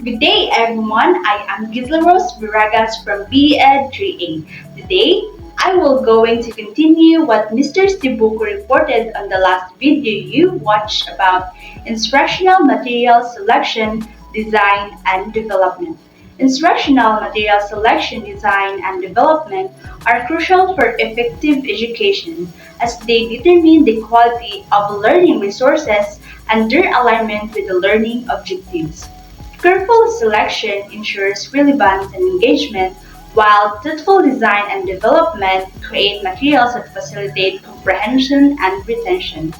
Good day, everyone. I am Gisela Rose Viragas from BEd 3A. Today, I will going to continue what Mr. Stibuko reported on the last video you watched about instructional material selection, design, and development. Instructional material selection, design, and development are crucial for effective education as they determine the quality of learning resources and their alignment with the learning objectives. Careful selection ensures relevance and engagement, while thoughtful design and development create materials that facilitate comprehension and retention.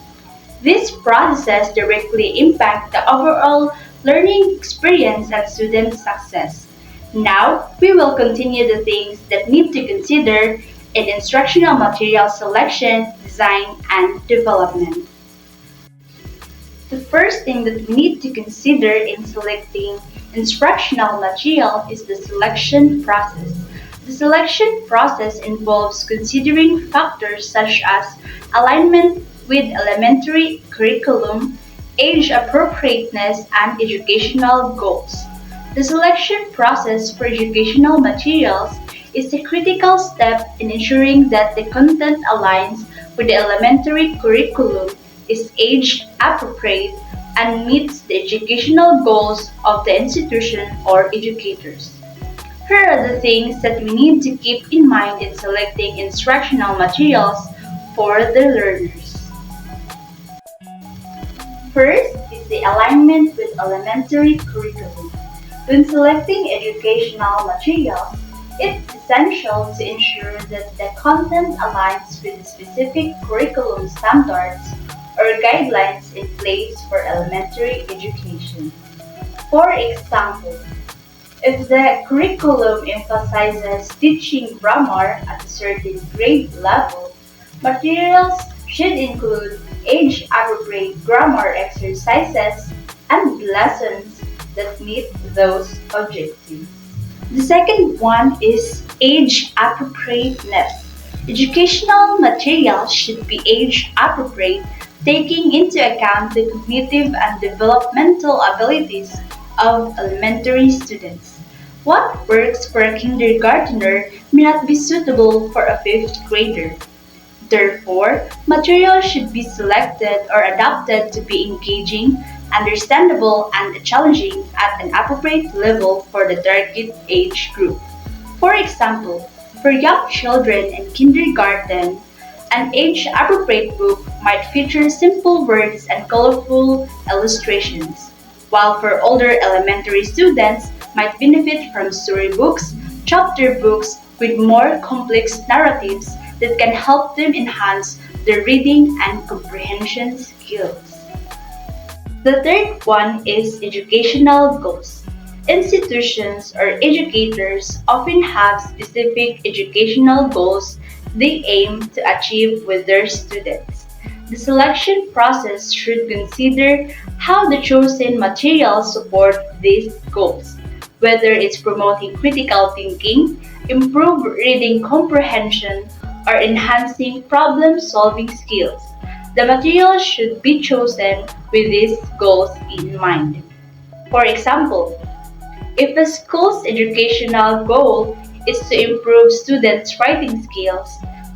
These processes directly impact the overall learning experience and student success. Now, we will continue the things that need to consider in instructional material selection, design, and development. The first thing that we need to consider in selecting instructional material is the selection process. The selection process involves considering factors such as alignment with elementary curriculum, age appropriateness, and educational goals. The selection process for educational materials is a critical step in ensuring that the content aligns with the elementary curriculum, is age appropriate, and meets the educational goals of the institution or educators. Here are the things that we need to keep in mind in selecting instructional materials for the learners. First is the alignment with elementary curriculum. When selecting educational materials, it's essential to ensure that the content aligns with the specific curriculum standards or guidelines in place for elementary education. For example, if the curriculum emphasizes teaching grammar at a certain grade level, materials should include age-appropriate grammar exercises and lessons that meet those objectives. The second one is age appropriateness. Educational materials should be age appropriate, taking into account the cognitive and developmental abilities of elementary students. What works for a kindergartner may not be suitable for a fifth grader. Therefore, materials should be selected or adapted to be engaging, understandable, and challenging at an appropriate level for the target age group. For example, for young children in kindergarten, an age-appropriate book might feature simple words and colorful illustrations, while for older elementary students might benefit from storybooks, chapter books with more complex narratives that can help them enhance their reading and comprehension skills. The third one is educational goals. Institutions or educators often have specific educational goals they aim to achieve with their students. The selection process should consider how the chosen materials support these goals, whether it's promoting critical thinking, improve reading comprehension, or enhancing problem-solving skills. The materials should be chosen with these goals in mind. For example, if a school's educational goal is to improve students' writing skills,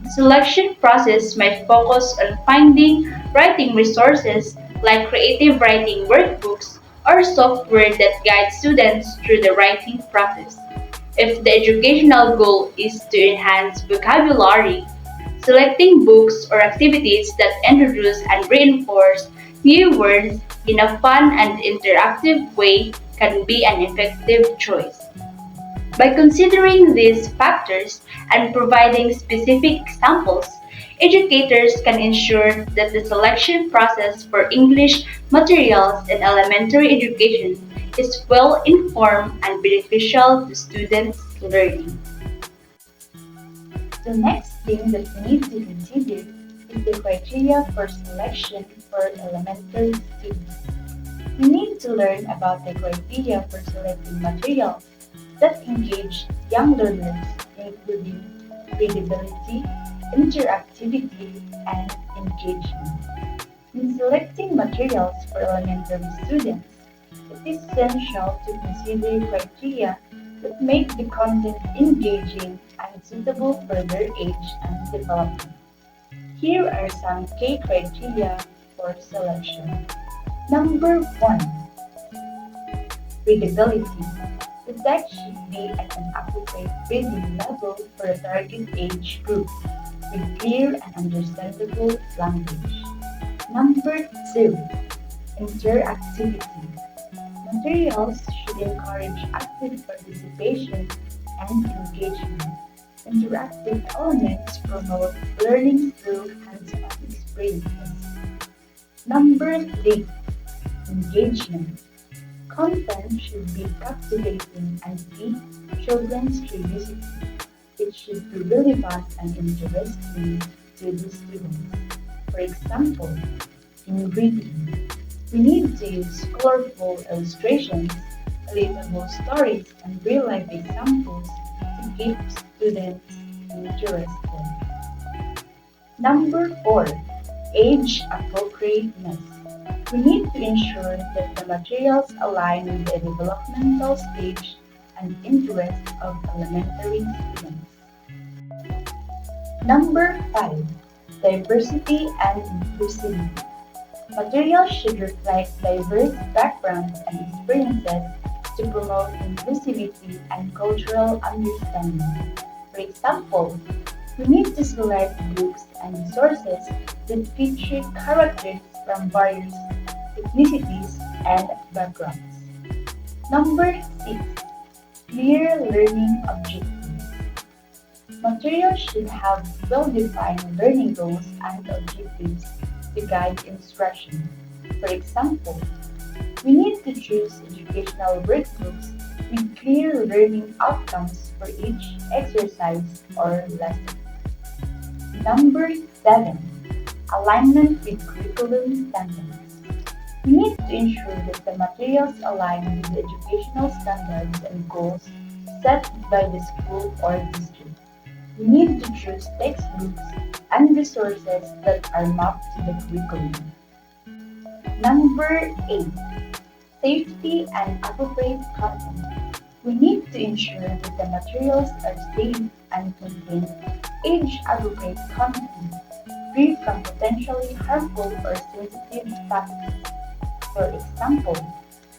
the selection process might focus on finding writing resources like creative writing workbooks or software that guides students through the writing process. If the educational goal is to enhance vocabulary, selecting books or activities that introduce and reinforce new words in a fun and interactive way can be an effective choice. By considering these factors and providing specific examples, educators can ensure that the selection process for English materials in elementary education is well informed and beneficial to students' learning. The next thing that we need to consider is the criteria for selection for elementary students. We need to learn about the criteria for selecting materials that engage young learners, including readability, interactivity, and engagement. In selecting materials for elementary students, It is essential to consider criteria that make the content engaging and suitable for their age and development. Here are some key criteria for selection. Number 1. Readability. The text should be at an appropriate reading level for a target age group with clear and understandable language. Number 2. Interactivity. Materials should encourage active participation and engagement. Interactive elements promote learning through hands-on experiences. Number 3. Engagement. Content should be captivating and pique children's curiosity. It should be relevant and interesting to the students. For example, in reading, we need to use colorful illustrations, relatable stories, and real-life examples to keep students interested. Number 4. Age appropriateness. We need to ensure that the materials align with the developmental stage and interest of elementary students. Number 5. Diversity and inclusivity. Materials should reflect diverse backgrounds and experiences to promote inclusivity and cultural understanding. For example, we need to select books and resources that feature characters from various ethnicities and backgrounds. Number 6. Clear learning objectives. Materials should have well-defined learning goals and objectives to guide instruction. For example, we need to choose educational workbooks with clear learning outcomes for each exercise or lesson. Number 7. Alignment with curriculum standards. We need to ensure that the materials align with the educational standards and goals set by the school or district. We need to choose textbooks and resources that are mapped to the curriculum. Number 8. Safety and appropriate content. We need to ensure that the materials are safe and contain age-appropriate content, free from potentially harmful or sensitive topics. For example,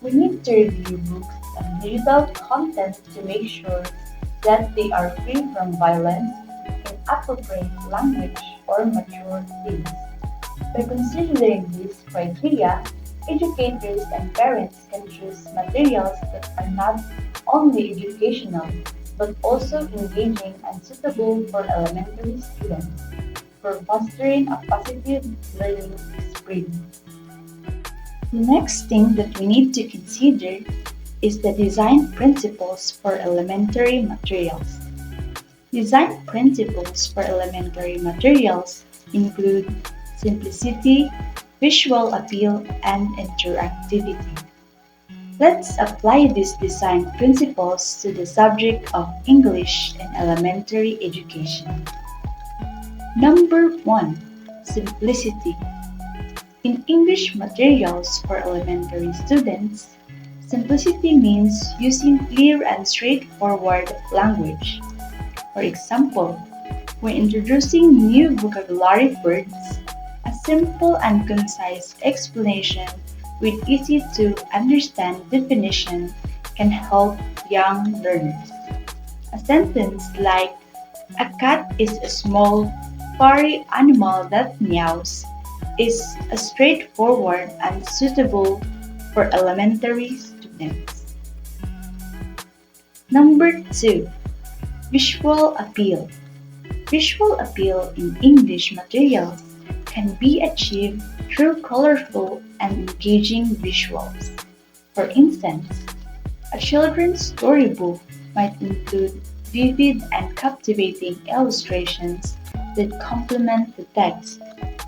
we need to review books and digital content to make sure that they are free from violence, inappropriate language, or mature themes. By considering these criteria, educators and parents can choose materials that are not only educational but also engaging and suitable for elementary students for fostering a positive learning experience. The next thing that we need to consider is the design principles for elementary materials. Design principles for elementary materials include simplicity, visual appeal, and interactivity. Let's apply these design principles to the subject of English in elementary education. Number 1. Simplicity. In English materials for elementary students, simplicity means using clear and straightforward language. For example, when introducing new vocabulary words, a simple and concise explanation with easy-to-understand definition can help young learners. A sentence like, "A cat is a small, furry animal that meows," is a straightforward and suitable for elementary students. Number 2. Visual appeal. Visual appeal in English materials can be achieved through colorful and engaging visuals. For instance, a children's storybook might include vivid and captivating illustrations that complement the text,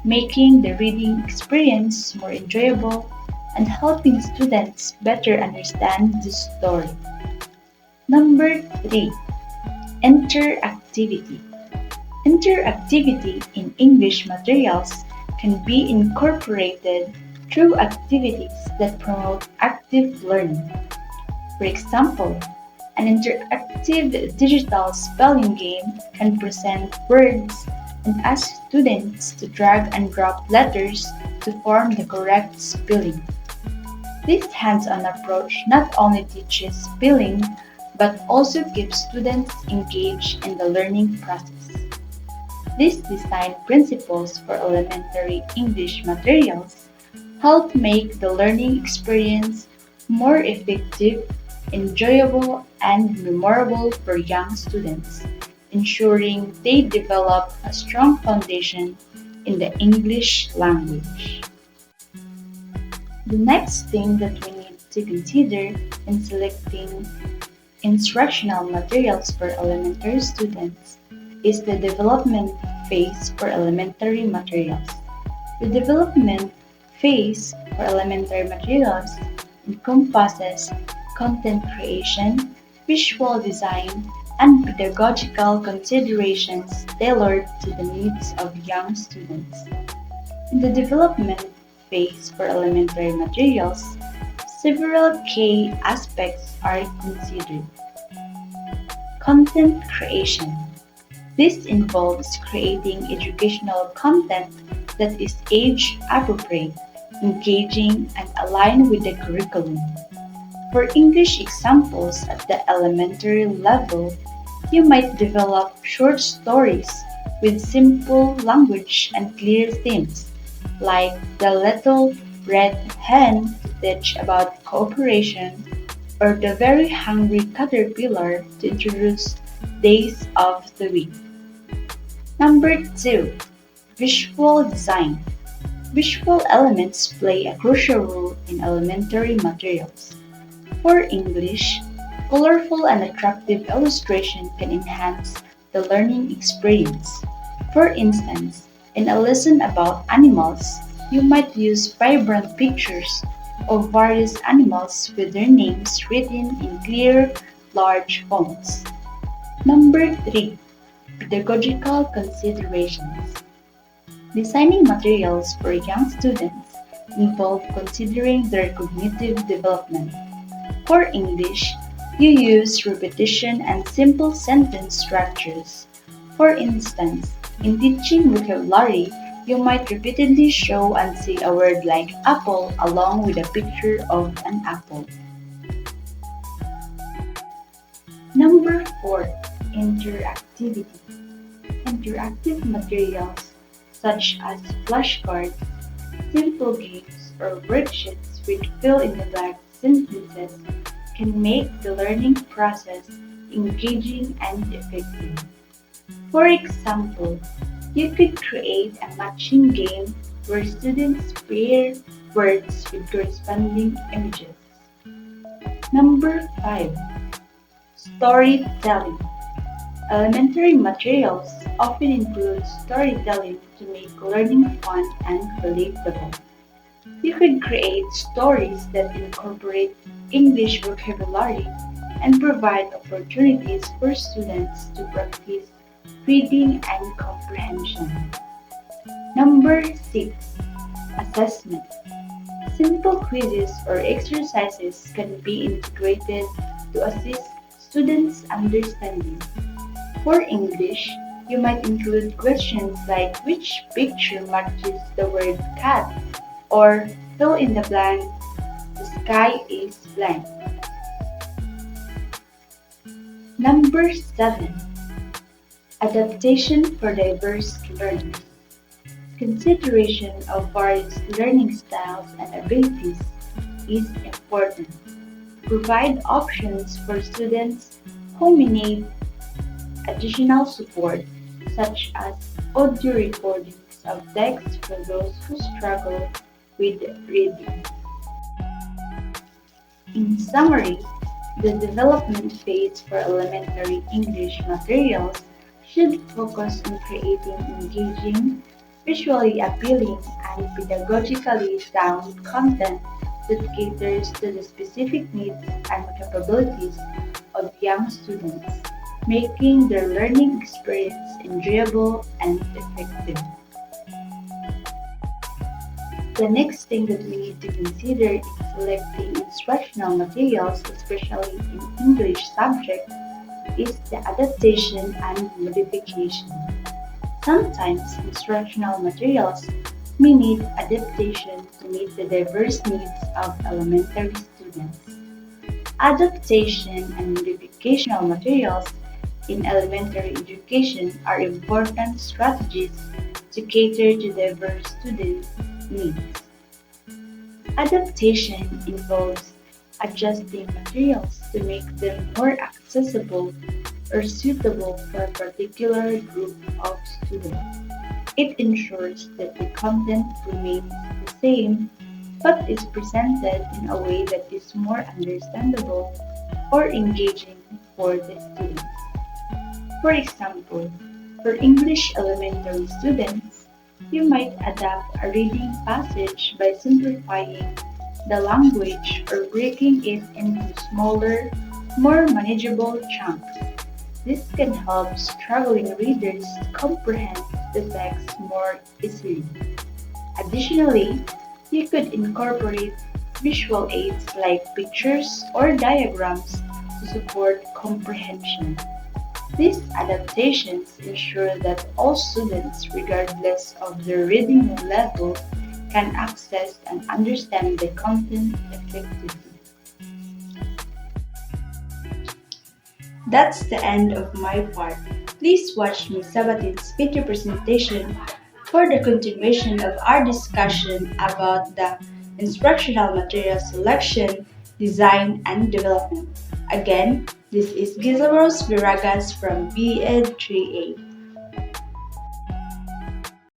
making the reading experience more enjoyable and helping students better understand the story. Number 3. Interactivity. Interactivity in English materials can be incorporated through activities that promote active learning. For example, an interactive digital spelling game can present words and ask students to drag and drop letters to form the correct spelling. This hands-on approach not only teaches spelling but also keeps students engaged in the learning process. These design principles for elementary English materials help make the learning experience more effective, enjoyable, and memorable for young students, ensuring they develop a strong foundation in the English language. The next thing that we need to consider in selecting instructional materials for elementary students is the development phase for elementary materials. The development phase for elementary materials encompasses content creation, visual design, and pedagogical considerations tailored to the needs of young students. In the development phase for elementary materials, several key aspects are considered. Content creation. This involves creating educational content that is age appropriate, engaging, and aligned with the curriculum. For English examples at the elementary level, you might develop short stories with simple language and clear themes, like The Little Red Hen to teach about cooperation, or The Very Hungry Caterpillar to introduce days of the week. Number 2. Visual design. Visual elements play a crucial role in elementary materials. For English, colorful and attractive illustration can enhance the learning experience. For instance, in a lesson about animals, you might use vibrant pictures of various animals with their names written in clear, large fonts. Number 3. Pedagogical considerations. Designing materials for young students involve considering their cognitive development. For English, you use repetition and simple sentence structures. For instance, in teaching vocabulary, you might repeatedly show and say a word like apple along with a picture of an apple. Number 4. Interactivity. Interactive materials such as flashcards, simple games, or worksheets with fill-in-the-blank sentences can make the learning process engaging and effective. For example, you could create a matching game where students pair words with corresponding images. Number 5. Storytelling. Elementary materials often include storytelling to make learning fun and relatable. You could create stories that incorporate English vocabulary and provide opportunities for students to practice reading and comprehension. Number 6. Assessment. Simple quizzes or exercises can be integrated to assist students' understanding. For English, you might include questions like which picture matches the word cat or fill in the blank, the sky is blank. Number 7. Adaptation for diverse learners. Consideration of various learning styles and abilities is important. Provide options for students who may need additional support, such as audio recordings of text for those who struggle with reading. In summary, the development phase for elementary English materials should focus on creating engaging, visually appealing, and pedagogically sound content that caters to the specific needs and capabilities of young students, making their learning experience enjoyable and effective. The next thing that we need to consider is selecting instructional materials, especially in English subject, is the adaptation and modification. Sometimes instructional materials may need adaptation to meet the diverse needs of elementary students. Adaptation and modificational materials in elementary education are important strategies to cater to diverse student needs. Adaptation involves adjusting materials to make them more accessible or suitable for a particular group of students. It ensures that the content remains the same but is presented in a way that is more understandable or engaging for the students. For example, for English elementary students, you might adapt a reading passage by simplifying the language or breaking it into smaller, more manageable chunks. This can help struggling readers comprehend the text more easily. Additionally, you could incorporate visual aids like pictures or diagrams to support comprehension. These adaptations ensure that all students, regardless of their reading level, can access and understand the content effectively. That's the end of my part. Please watch Ms. Sabatin's video presentation for the continuation of our discussion about the instructional material selection, design, and development. Again, this is Giza Rose Viragas from BEd 3A.